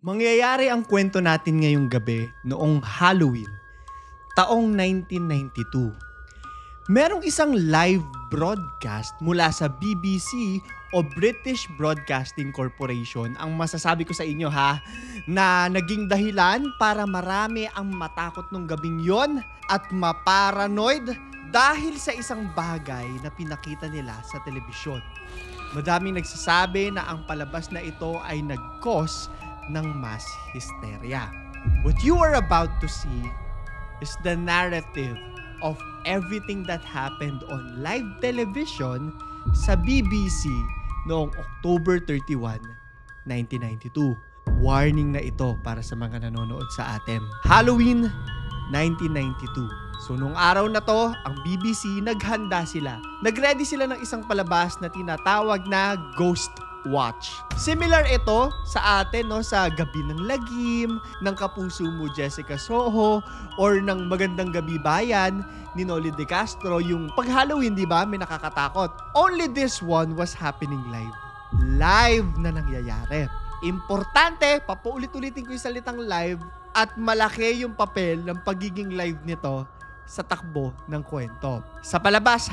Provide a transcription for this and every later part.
Mangyayari ang kwento natin ngayong gabi noong Halloween, taong 1992. Merong isang live broadcast mula sa BBC o British Broadcasting Corporation, ang masasabi ko sa inyo na naging dahilan para marami ang matakot nung gabing yon at maparanoid dahil sa isang bagay na pinakita nila sa telebisyon. Madaming nagsasabi na ang palabas na ito ay nag-cause ng mass hysteria. What you are about to see is the narrative of everything that happened on live television sa BBC noong October 31, 1992. Warning na ito para sa mga nanonood sa atin. Halloween 1992. So nung araw na to, ang BBC naghanda sila. Nagready sila ng isang palabas na tinatawag na Ghost Watch. Similar ito sa atin, no, sa Gabi ng Lagim, ng Kapuso Mo Jessica Soho, or ng Magandang Gabi Bayan ni Noli De Castro, yung pag Halloween, di ba, may nakakatakot. Only this one was happening live. Live na nangyayari. Importante, papaulit-ulitin ko yung salitang live, at malaki yung papel ng pagiging live nito sa takbo ng kwento. Sa palabas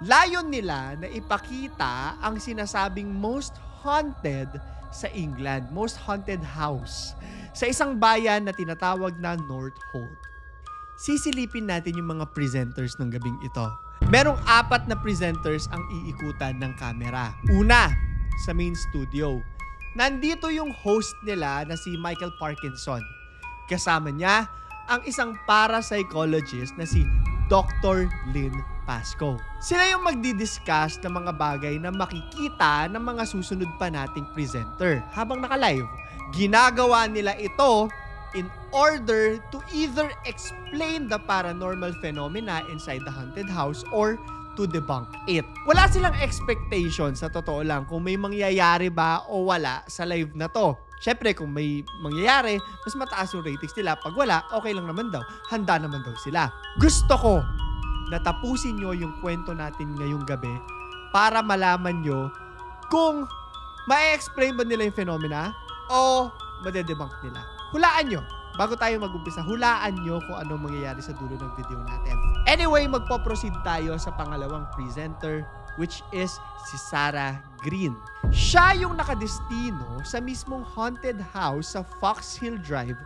layon nila na ipakita ang sinasabing most haunted sa England, most haunted house, sa isang bayan na tinatawag na North Holt. Sisilipin natin yung mga presenters ng gabing ito. Merong 4 na presenters ang iikutan ng kamera. Una, sa main studio. Nandito yung host nila na si Michael Parkinson. Kasama niya ang isang parapsychologist na si Dr. Lynn Pascoe. Sila yung magdi-discuss ng mga bagay na makikita ng mga susunod pa nating presenter habang naka-live. Ginagawa nila ito in order to either explain the paranormal phenomena inside the haunted house or to debunk it. Wala silang expectation, sa totoo lang, kung may mangyayari ba o wala sa live na to. Syempre, kung may mangyayari, mas mataas yung ratings nila. Pag wala, okay lang naman daw. Handa naman daw sila. Gusto ko na tapusin nyo yung kwento natin ngayong gabi para malaman nyo kung ma-explain ba nila yung phenomena o madedebunk nila. Hulaan nyo. Bago tayo mag-umpisa, hulaan nyo kung anong mangyayari sa dulo ng video natin. Anyway, magpo-proceed tayo sa pangalawang presenter, which is si Sarah Green. Siya yung nakadestino sa mismong haunted house sa Foxhill Drive,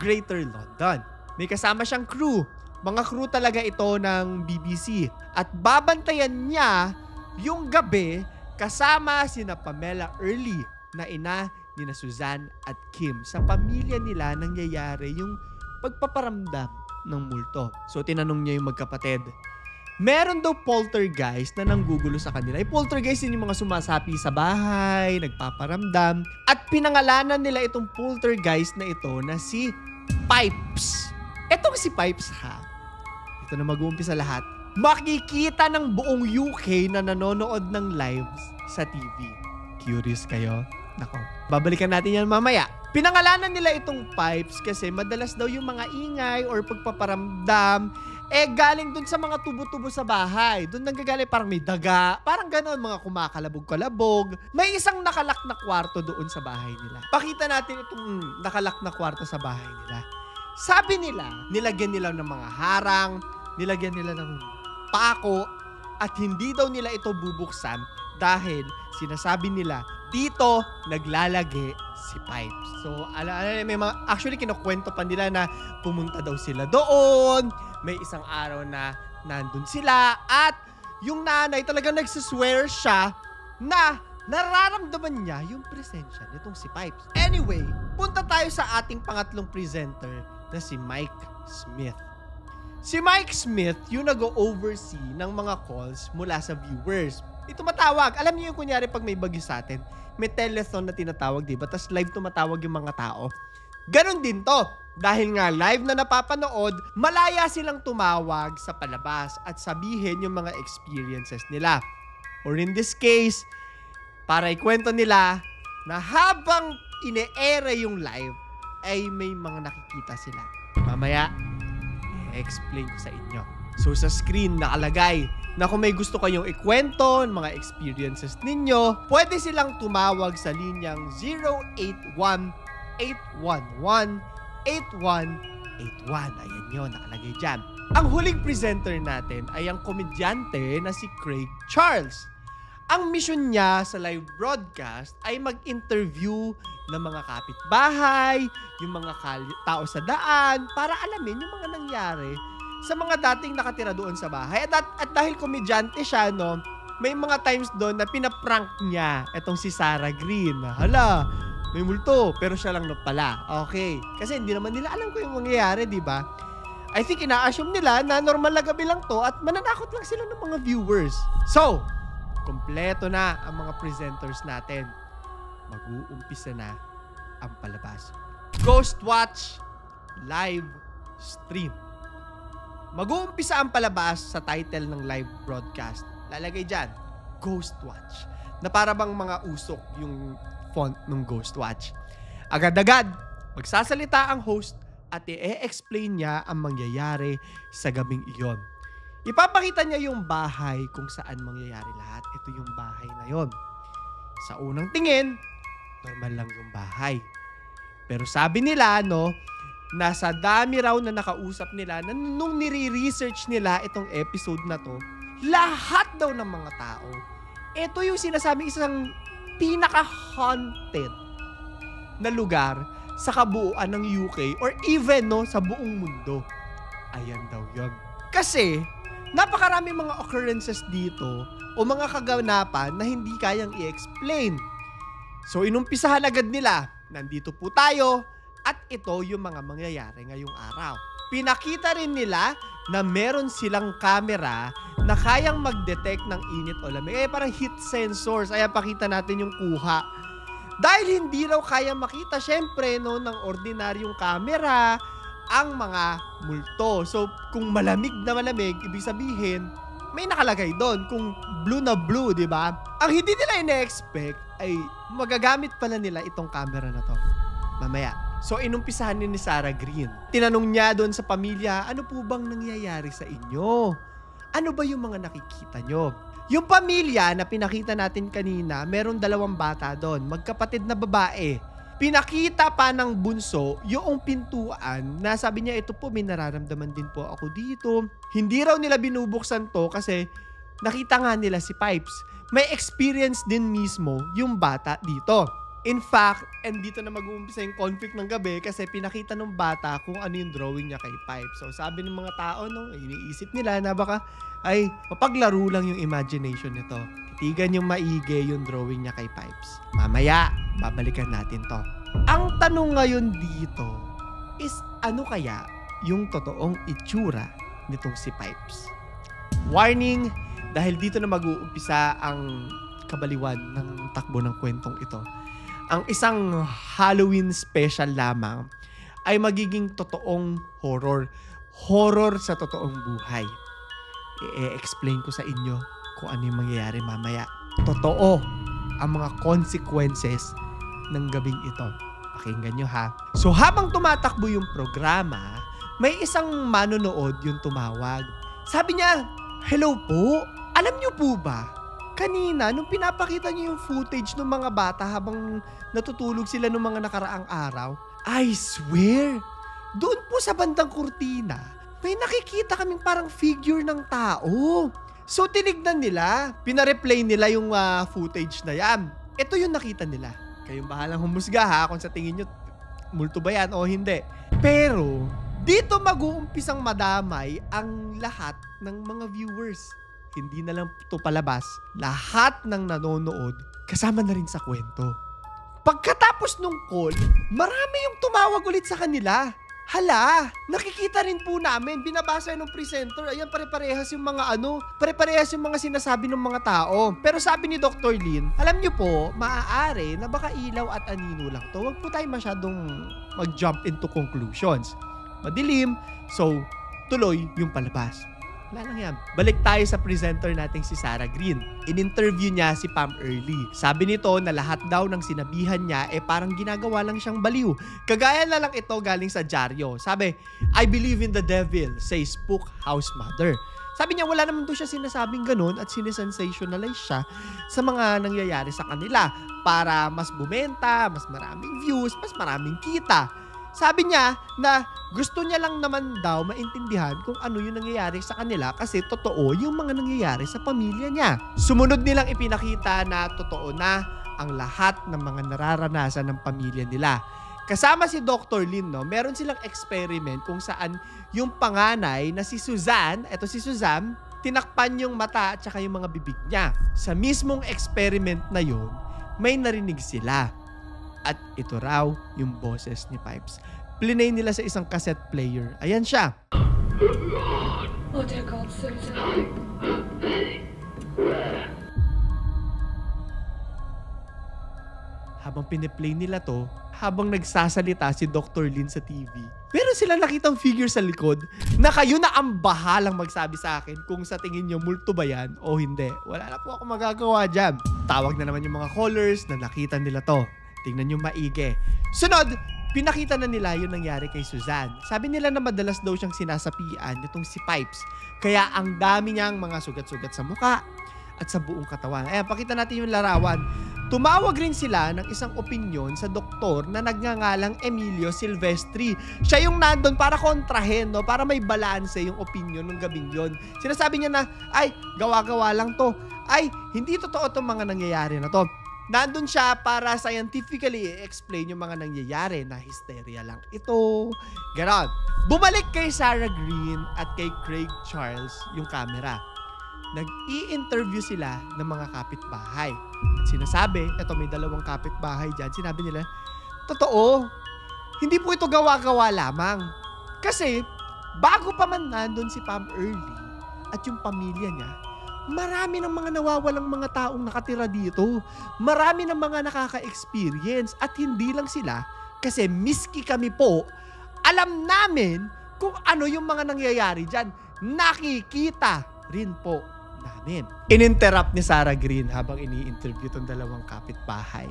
Greater London. May kasama siyang crew. Mga crew talaga ito ng BBC. At babantayan niya yung gabi kasama sina Pamela Early na ina ni na Suzanne at Kim. Sa pamilya nila nangyayari yung pagpaparamdam ng multo. So tinanong niya yung magkapatid, meron daw poltergeist na nanggugulo sa kanila. Yung poltergeist yun yung mga sumasapi sa bahay, nagpaparamdam. At pinangalanan nila itong poltergeist na ito na si Pipes. Etong si Pipes ito na mag-uumpisa lahat. Makikita ng buong UK na nanonood ng lives sa TV. Curious kayo? Nako, babalikan natin yan mamaya. Pinangalanan nila itong Pipes kasi madalas daw yung mga ingay or pagpaparamdam galing dun sa mga tubo-tubo sa bahay. Dun nanggagaling parang may daga, parang gano'n, mga kumakalabog-kalabog. May isang nakalak na kwarto doon sa bahay nila. Pakita natin itong nakalak na kwarto sa bahay nila. Sabi nila, nilagyan nila ng mga harang, nilagyan nila ng pako, at hindi daw nila ito bubuksan dahil sinasabi nila, dito naglalagi si Pipes. So, may mga, actually kinukwento pa nila na pumunta daw sila doon, may isang araw na nandun sila, at yung nanay talagang nagsiswear siya na nararamdaman niya yung presensya nitong si Pipes. Anyway, punta tayo sa ating pangatlong presenter na si Mike Smith. Si Mike Smith yung nag-oversee ng mga calls mula sa viewers. Tumatawag. Alam niyo yung kunyari pag may bagyo sa atin, may telethon na tinatawag, diba? Tapos live tumatawag yung mga tao. Ganon din to. Dahil nga live na napapanood, malaya silang tumawag sa palabas at sabihin yung mga experiences nila. Or in this case, para ikwento nila na habang ine-ere yung live, ay may mga nakikita sila. Mamaya, i-explain ko sa inyo. So sa screen nakalagay na kung may gusto kayong ikwento, mga experiences ninyo, pwede silang tumawag sa linyang 081 811-8181. Ayan yun, nakalagay dyan. Ang huling presenter natin ay ang komedyante na si Craig Charles. Ang mission niya sa live broadcast ay mag-interview ng mga kapitbahay, yung mga tao sa daan, para alamin yung mga nangyari sa mga dating nakatira doon sa bahay. At dahil komedyante siya, no, may mga times doon na pinaprank niya itong si Sarah Green. Hala, may multo, pero siya lang pala. Okay. Kasi hindi naman nila alam kung yung mangyayari, di ba? I think ina-assume nila na normal na gabi lang to at mananakot lang sila ng mga viewers. So, kompleto na ang mga presenters natin. Mag-uumpisa na ang palabas. Ghost Watch live stream. Mag-uumpisa ang palabas sa title ng live broadcast. Lalagay dyan, Ghost Watch. Na para bang mga usok yung font ng Ghost Watch. Agad-agad, magsasalita ang host at i-explain niya ang mangyayari sa gabing iyon. Ipapakita niya yung bahay kung saan mangyayari lahat. Ito yung bahay na yon. Sa unang tingin, normal lang yung bahay. Pero sabi nila, no, nasa dami raw na nakausap nila na nung nire-research nila itong episode na to, lahat daw ng mga tao, ito yung sinasabing isang pinaka-haunted na lugar sa kabuuan ng UK or even, no, sa buong mundo. Ayan daw yun. Kasi, napakarami mga occurrences dito o mga kaganapan na hindi kayang i-explain. So, inumpisahan agad nila, nandito po tayo at ito yung mga mangyayari ngayong araw. Pinakita rin nila na meron silang camera na kayang mag-detect ng init o lamig. Parang heat sensors. Ayan, pakita natin yung kuha. Dahil hindi raw kaya makita, syempre, no, ng ordinaryong camera ang mga multo. So, kung malamig na malamig, ibig sabihin, may nakalagay doon. Kung blue na blue, di ba? Ang hindi nila ina-expect ay magagamit pala nila itong camera na to. Mamaya. So, inumpisahan ni Sarah Green. Tinanong niya doon sa pamilya, ano po bang nangyayari sa inyo? Ano ba yung mga nakikita nyo? Yung pamilya na pinakita natin kanina, meron 2 bata doon, magkapatid na babae. Pinakita pa ng bunso yung pintuan na sabi niya, ito po, may nararamdaman din po ako dito. Hindi raw nila binubuksan to kasi nakita nga nila si Pipes. May experience din mismo yung bata dito. In fact, and dito na mag-uumpisa yung conflict ng gabi kasi pinakita ng bata kung ano yung drawing niya kay Pipes. So sabi ng mga tao, no, iniisip nila na baka ay mapaglaro lang yung imagination nito. Titigan yung maigi yung drawing niya kay Pipes. Mamaya, babalikan natin to. Ang tanong ngayon dito is ano kaya yung totoong itsura nitong si Pipes? Warning, dahil dito na mag-uumpisa ang kabaliwan ng takbo ng kwentong ito. Ang isang Halloween special lamang ay magiging totoong horror. Horror sa totoong buhay. I-explain ko sa inyo kung ano yung mangyayari mamaya. Totoo ang mga consequences ng gabing ito. Pakinggan nyo ha. So habang tumatakbo yung programa, may isang manonood yung tumawag. Sabi niya, hello po, alam nyo po ba? Kanina, nung pinapakita niyo yung footage ng mga bata habang natutulog sila ng mga nakaraang araw, I swear, doon po sa bandang kurtina, may nakikita kaming parang figure ng tao. So tinignan nila, pinareplay nila yung footage na yan. Ito yung nakita nila. Kayong bahalang humusga ha kung sa tingin nyo, multo ba yan o hindi. Pero, dito mag-uumpisang madamay ang lahat ng mga viewers. Hindi na lang ito palabas. Lahat ng nanonood, kasama na rin sa kwento. Pagkatapos nung call, marami yung tumawag ulit sa kanila. Hala, nakikita rin po namin, binabasa ng presenter, ayan pare-parehas yung mga pare-parehas yung mga sinasabi ng mga tao. Pero sabi ni Dr. Lin, alam nyo po, maaari na baka ilaw at anino lang to. Huwag po tayo masyadong mag-jump into conclusions. Madilim, so tuloy yung palabas. Wala lang yan. Balik tayo sa presenter nating si Sarah Green. In-interview niya si Pam Early. Sabi nito na lahat daw ng sinabihan niya parang ginagawa lang siyang baliw. Kagaya na lang ito galing sa dyaryo. Sabi, I believe in the devil, says Spook House Mother. Sabi niya, wala naman doon siya sinasabing ganun at sinesensationalize siya sa mga nangyayari sa kanila para mas bumenta, mas maraming views, mas maraming kita. Sabi niya na gusto niya lang naman daw maintindihan kung ano yung nangyayari sa kanila kasi totoo yung mga nangyayari sa pamilya niya. Sumunod nilang ipinakita na totoo na ang lahat ng mga nararanasan ng pamilya nila. Kasama si Dr. Lin, no, meron silang experiment kung saan yung panganay na si Suzanne, eto si Suzanne, tinakpan yung mata at saka yung mga bibig niya. Sa mismong experiment na yun, may narinig sila. At ito raw yung boses ni Pipes. Plinay nila sa isang cassette player. Ayan siya. Oh dear God, Susan. Habang piniplay nila to, habang nagsasalita si Dr. Lin sa TV, meron silang nakitang figure sa likod na kayo na ang bahalang magsabi sa akin kung sa tingin nyo multo ba yan o hindi. Wala na po ako magagawa dyan. Tawag na naman yung mga callers na nakita nila to. Tingnan nyo maigi. Sunod, pinakita na nila yung nangyari kay Suzanne. Sabi nila na madalas daw siyang sinasapian nitong si Pipes. Kaya ang dami niyang mga sugat-sugat sa muka at sa buong katawan. Ayan, pakita natin yung larawan. Tumawag rin sila ng isang opinyon sa doktor na nagngangalang Emilio Silvestri. Siya yung nandun para kontrahen, no? Para may balanse yung opinyon ng gabing yon. Sinasabi niya na, ay, gawa-gawa lang to. Ay, hindi totoo itong mga nangyayari na to. Nandun siya para scientifically i-explain yung mga nangyayari na hysteria lang ito. Ganon. Bumalik kay Sarah Green at kay Craig Charles yung camera. Nag-i-interview sila ng mga kapitbahay. At sinasabi, eto may dalawang kapitbahay dyan, sinabi nila, totoo, hindi po ito gawa-gawa lamang. Kasi, bago pa man nandun si Pam Early at yung pamilya niya, marami ng mga nawawalang mga taong nakatira dito. Marami ng mga nakaka-experience at hindi lang sila kasi miski kami po, alam namin kung ano yung mga nangyayari dyan. Nakikita rin po namin. In-interrupt ni Sarah Green habang ini-interview tong dalawang kapitbahay.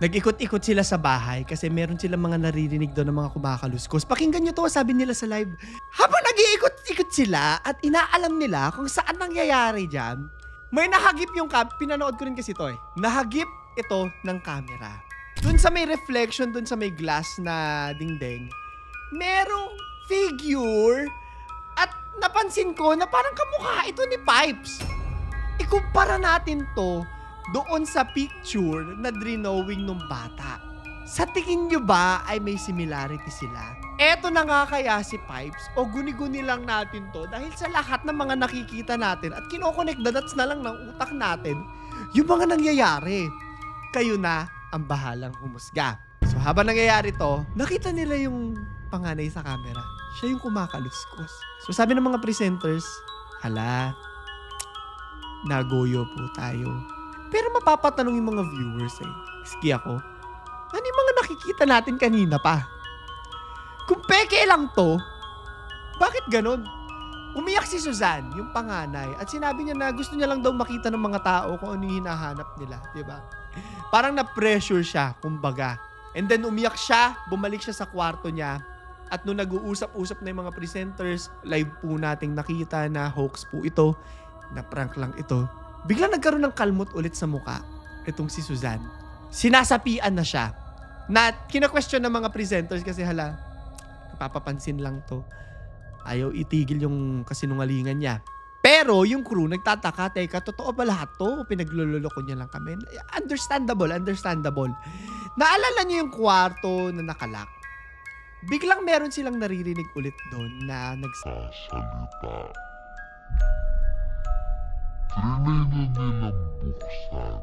Nag-ikot-ikot sila sa bahay kasi meron silang mga naririnig doon ng mga kumakaluskos. Pakinggan nyo to, sabi nila sa live. Habang nag-iikot-ikot sila at inaalam nila kung saan nangyayari dyan, may nahagip yung pinanood ko rin kasi to eh. Nahagip ito ng camera. Doon sa may reflection, doon sa may glass na dingding, merong figure at napansin ko na parang kamukha ito ni Pipes. Ikumpara natin to doon sa picture na drawing ng bata. Sa tingin nyo ba ay may similarity sila? Eto na nga kaya si Pipes o guni-guni lang natin to dahil sa lahat ng mga nakikita natin at kinokonect the dots na lang ng utak natin yung mga nangyayari. Kayo na ang bahalang humusga. So habang nangyayari to, nakita nila yung panganay sa camera. Siya yung kumakaluskos. So sabi ng mga presenters, hala, nagoyo po tayo. Pero mapapatanong yung mga viewers eh. Ski ako, ano yung mga nakikita natin kanina pa? Kung peke lang to, bakit ganun? Umiyak si Suzanne, yung panganay, at sinabi niya na gusto niya lang daw makita ng mga tao kung ano yung hinahanap nila, di ba? Parang na-pressure siya, kumbaga. And then umiyak siya, bumalik siya sa kwarto niya, at nung nag-uusap-usap na yung mga presenters, live po nating nakita na hoax po ito, na prank lang ito, biglang nagkaroon ng kalmot ulit sa muka itong si Suzanne. Sinasapian na siya. Na kina-question ng mga presenters kasi hala, papapansin lang to. Ayaw itigil yung kasinungalingan niya. Pero yung crew nagtataka, teka, totoo ba lahat to? Pinagluloloko niya lang kami. Understandable. Naalala niyo yung kwarto na nakalak? Biglang meron silang naririnig ulit doon na Sasalita. Trinay na nilang buksan.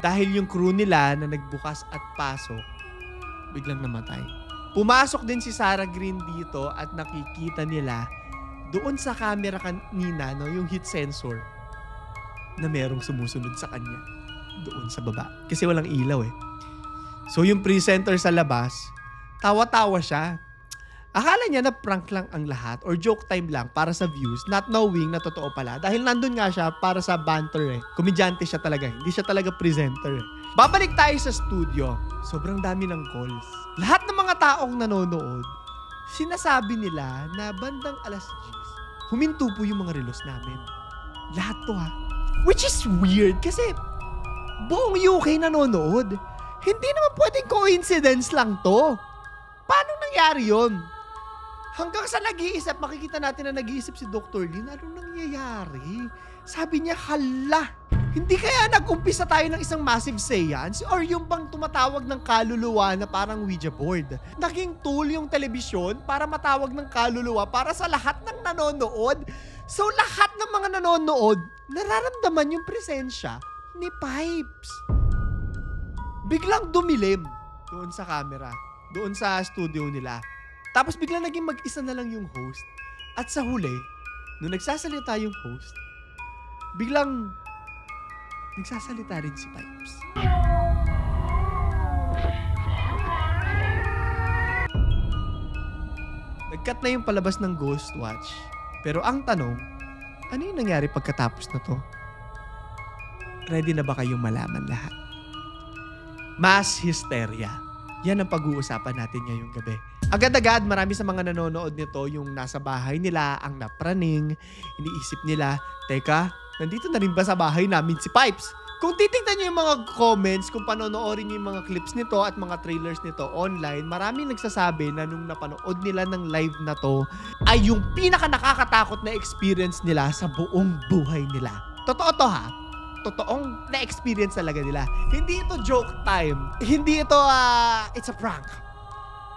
Dahil yung crew nila na nagbukas at pasok, biglang namatay. Pumasok din si Sarah Green dito at nakikita nila doon sa camera kanina, no, yung heat sensor na merong sumusunod sa kanya doon sa baba. Kasi walang ilaw eh. So yung presenter sa labas, tawa-tawa siya. Akala niya na prank lang ang lahat or joke time lang para sa views, not knowing na totoo pala. Dahil nandun nga siya para sa banter eh. Komedyante siya talaga. Hindi siya talaga presenter eh. Babalik tayo sa studio. Sobrang dami ng calls. Lahat ng mga taong nanonood, sinasabi nila na bandang alas 10, huminto po yung mga relos namin. Lahat to ha. Which is weird kasi buong UK nanonood. Hindi naman pwedeng coincidence lang to. Paano nangyari yun? Hanggang sa nag-iisip, makikita natin na nag-iisip si Dr. Lin, anong nangyayari? Sabi niya, hala, hindi kaya nag-umpisa tayo ng isang massive seance or yung bang tumatawag ng kaluluwa na parang Ouija board? Naging tool yung telebisyon para matawag ng kaluluwa para sa lahat ng nanonood. So lahat ng mga nanonood, nararamdaman yung presensya ni Pipes. Biglang dumilim doon sa camera, doon sa studio nila. Tapos biglang naging mag-isa na lang yung host. At sa huli, nung nagsasalita yung host, biglang nagsasalita rin si Pipes. Nag-cut na yung palabas ng Ghost Watch. Pero ang tanong, ano yung nangyari pagkatapos na to? Ready na ba kayong malaman lahat? Mass hysteria. Yan ang pag-uusapan natin ngayong gabi. Agad-agad, marami sa mga nanonood nito yung nasa bahay nila, ang napraning, iniisip nila, teka, nandito na rin ba sa bahay namin si Pipes? Kung titignan nyo yung mga comments, kung panonoorin nyo yung mga clips nito at mga trailers nito online, maraming nagsasabi na nung napanood nila ng live na to, ay yung pinaka nakakatakot na experience nila sa buong buhay nila. Totoo to ha? Totoong na-experience talaga nila. Hindi ito joke time. Hindi ito, it's a prank.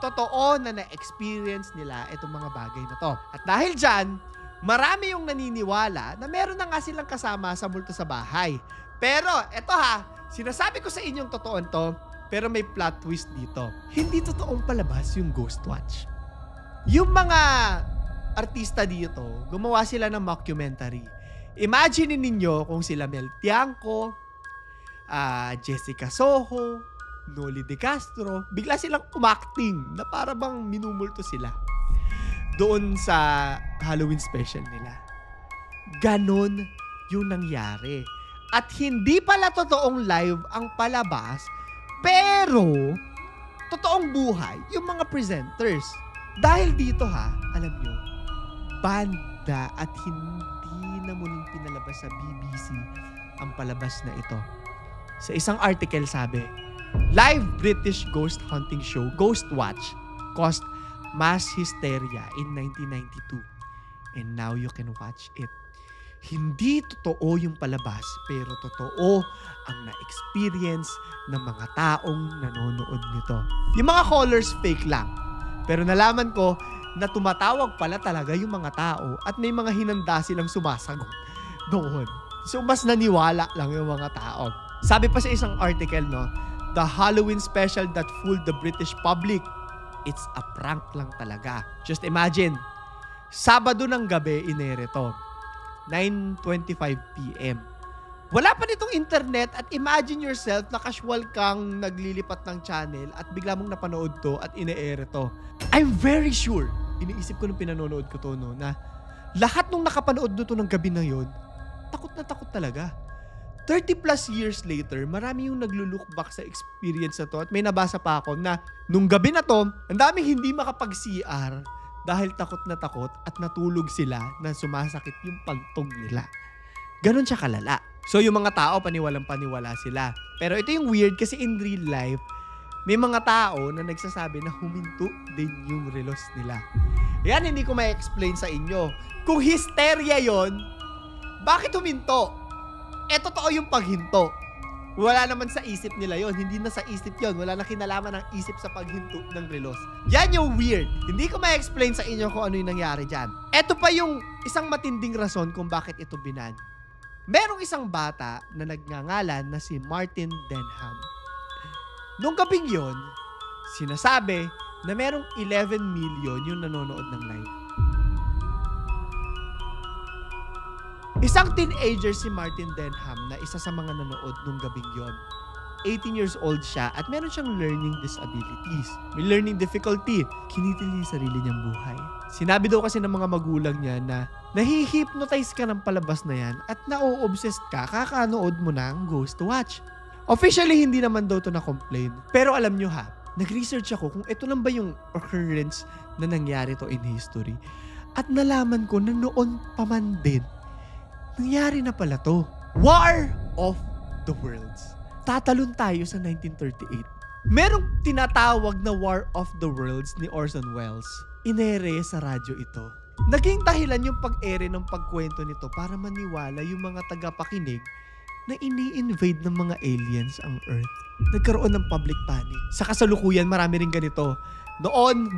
Totoo na na-experience nila itong mga bagay na to. At dahil dyan, marami yung naniniwala na meron na nga silang kasama sa multo sa bahay. Pero, eto ha, sinasabi ko sa inyong totoo to, pero may plot twist dito. Hindi totoong palabas yung Ghost Watch. Yung mga artista dito, gumawa sila ng mockumentary. Imagine ninyo kung sila Mel Tiangco, Jessica Soho, Noli De Castro, bigla silang umacting na para bang minumulto sila doon sa Halloween special nila. Ganon yung nangyari. At hindi pala totoong live ang palabas, pero totoong buhay yung mga presenters. Dahil dito ha, alam nyo, banda at hindi na muling pinalabas sa BBC ang palabas na ito. Sa isang article sabi, live British ghost hunting show Ghost Watch caused mass hysteria in 1992 and now you can watch it. Hindi totoo yung palabas pero totoo ang na-experience ng mga taong nanonood nito. Yung mga callers fake lang. Pero nalaman ko na tumatawag pala talaga yung mga tao at may mga hinanda silang sumasagot doon. So mas naniwala lang yung mga tao. Sabi pa sa isang article, no, the Halloween special that fooled the British public, it's a prank lang talaga. Just imagine, Sabado ng gabi inere to, 9:25 PM. Wala pa nitong internet at imagine yourself na casual kang naglilipat ng channel at bigla mong napanood to at ine-ere to. I'm very sure, iniisip ko nung pinanonood ko to, no, na lahat nung nakapanood to ng gabi na yon, takot na takot talaga. 30 plus years later, marami yung naglulook back sa experience na to at may nabasa pa ako na nung gabi na to, ang daming hindi makapag-CR dahil takot na takot at natulog sila na sumasakit yung pagtog nila. Ganon siya kalala. So yung mga tao, paniwalang-paniwala sila. Pero ito yung weird kasi in real life, may mga tao na nagsasabi na huminto din yung relos nila. Yan, hindi ko ma-explain sa inyo. Kung hysteria yon, bakit huminto? Totoo yung paghinto. Wala naman sa isip nila yon. Hindi na sa isip yon. Wala na kinalaman ng isip sa paghinto ng relos. Yan yung weird. Hindi ko ma-explain sa inyo kung ano yung nangyari dyan. Ito pa yung isang matinding rason kung bakit ito binan. Merong isang bata na nagngangalan na si Martin Denham. Nung gabing yon, sinasabi na merong 11 million yung nanonood ng live. Isang teenager si Martin Denham na isa sa mga nanood nung gabing yon. 18 years old siya at meron siyang learning disabilities. May learning difficulty. Kinitil niya yung sarili niyang buhay. Sinabi daw kasi ng mga magulang niya na nahihypnotize ka ng palabas na yan at na-obsessed ka kakanood mo ng Ghost Watch. Officially, hindi naman daw to na-complain. Pero alam nyo ha, nag-research ako kung ito lang ba yung occurrence na nangyari to in history. At nalaman ko na noon pa man din, nangyari na pala to. War of the Worlds. Tatalon tayo sa 1938. Merong tinatawag na War of the Worlds ni Orson Welles. Inere sa radyo ito. Naging dahilan yung pag-ere ng pagkwento nito para maniwala yung mga tagapakinig na ini-invade ng mga aliens ang Earth. Nagkaroon ng public panic. Sa kasalukuyan, marami rin ganito. Noon,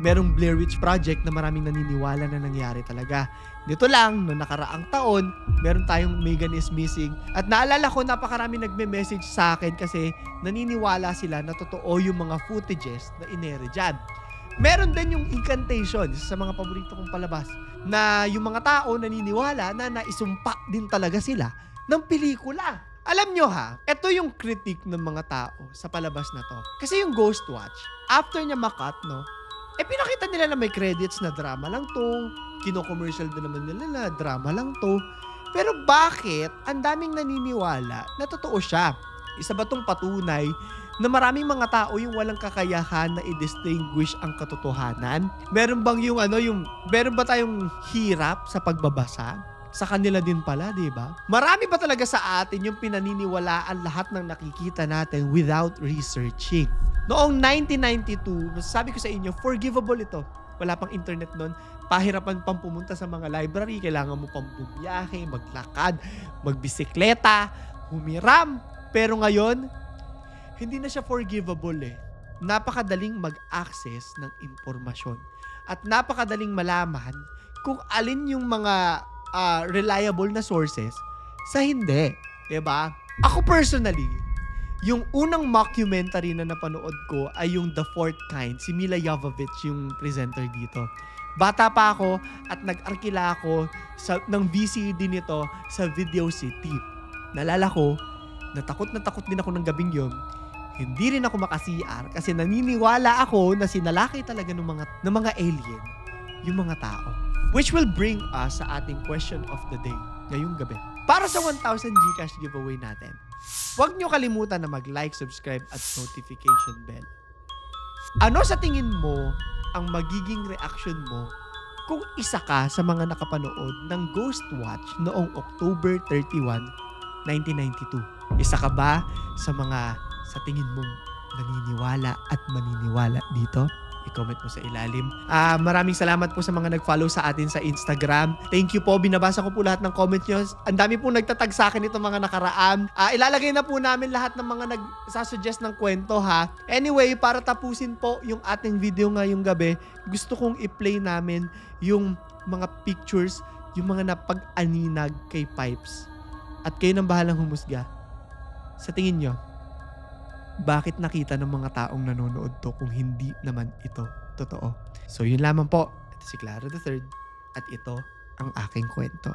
merong Blair Witch Project na maraming naniniwala na nangyari talaga. Dito lang, no nakaraang taon, meron tayong Megan is Missing. At naalala ko, napakarami nagme-message sa akin kasi naniniwala sila na totoo yung mga footages na inere dyan. Meron din yung incantation sa mga paborito kong palabas na yung mga tao naniniwala na naisumpa din talaga sila ng pelikula. Alam nyo ha, ito yung critique ng mga tao sa palabas na to. Kasi yung Ghost Watch, after niya makat, pinakita nila na may credits na drama lang to, kino-commercial din naman nila na drama lang to. Pero bakit ang daming naniniwala na totoo siya? Isa ba tong patunay na maraming mga tao yung walang kakayahan na i-distinguish ang katotohanan? Meron bang meron ba tayong hirap sa pagbabasa? Sa kanila din pala, di ba? Marami ba talaga sa atin yung pinaniniwalaan lahat ng nakikita natin without researching? Noong 1992, sabi ko sa inyo, forgivable ito. Wala pang internet noon. Pahirapan pang pumunta sa mga library. Kailangan mo pang bumiyahe, maglakad, magbisikleta, humiram. Pero ngayon, hindi na siya forgivable eh. Napakadaling mag-access ng impormasyon. At napakadaling malaman kung alin yung mga reliable na sources sa hindi. Diba? Ako personally, yung unang mockumentary na napanood ko ay yung The Fourth Kind. Si Mila Jovovich yung presenter dito. Bata pa ako at nag-arkila ako ng VCD nito sa Video City. Nalala ko, natakot din ako ng gabing yun. Hindi rin ako maka-CR kasi naniniwala ako na sinalakay talaga ng mga alien yung mga tao. Which will bring us sa ating question of the day ngayong gabi. Para sa 1,000 Gcash giveaway natin, huwag nyo kalimutan na mag-like, subscribe at notification bell. Ano sa tingin mo ang magiging reaction mo kung isa ka sa mga nakapanood ng Ghost Watch noong October 31, 1992? Isa ka ba sa mga sa tingin mong naniniwala at maniniwala dito? I-comment mo sa ilalim. Maraming salamat po sa mga nag-follow sa atin sa Instagram. Thank you po. Binabasa ko po lahat ng comments nyo. Ang dami pong nagtatag sa akin itong mga nakaraan. Ilalagay na po namin lahat ng mga nagsasuggest ng kwento ha. Anyway, para tapusin po yung ating video ngayong gabi, gusto kong i-play namin yung mga pictures, yung mga napag-aninag kay Pipes. At kayo nang bahalang humusga. Sa tingin nyo, bakit nakita ng mga taong nanonood to kung hindi naman ito totoo? So yun lamang po. Ito si Clara III at ito ang aking kwento.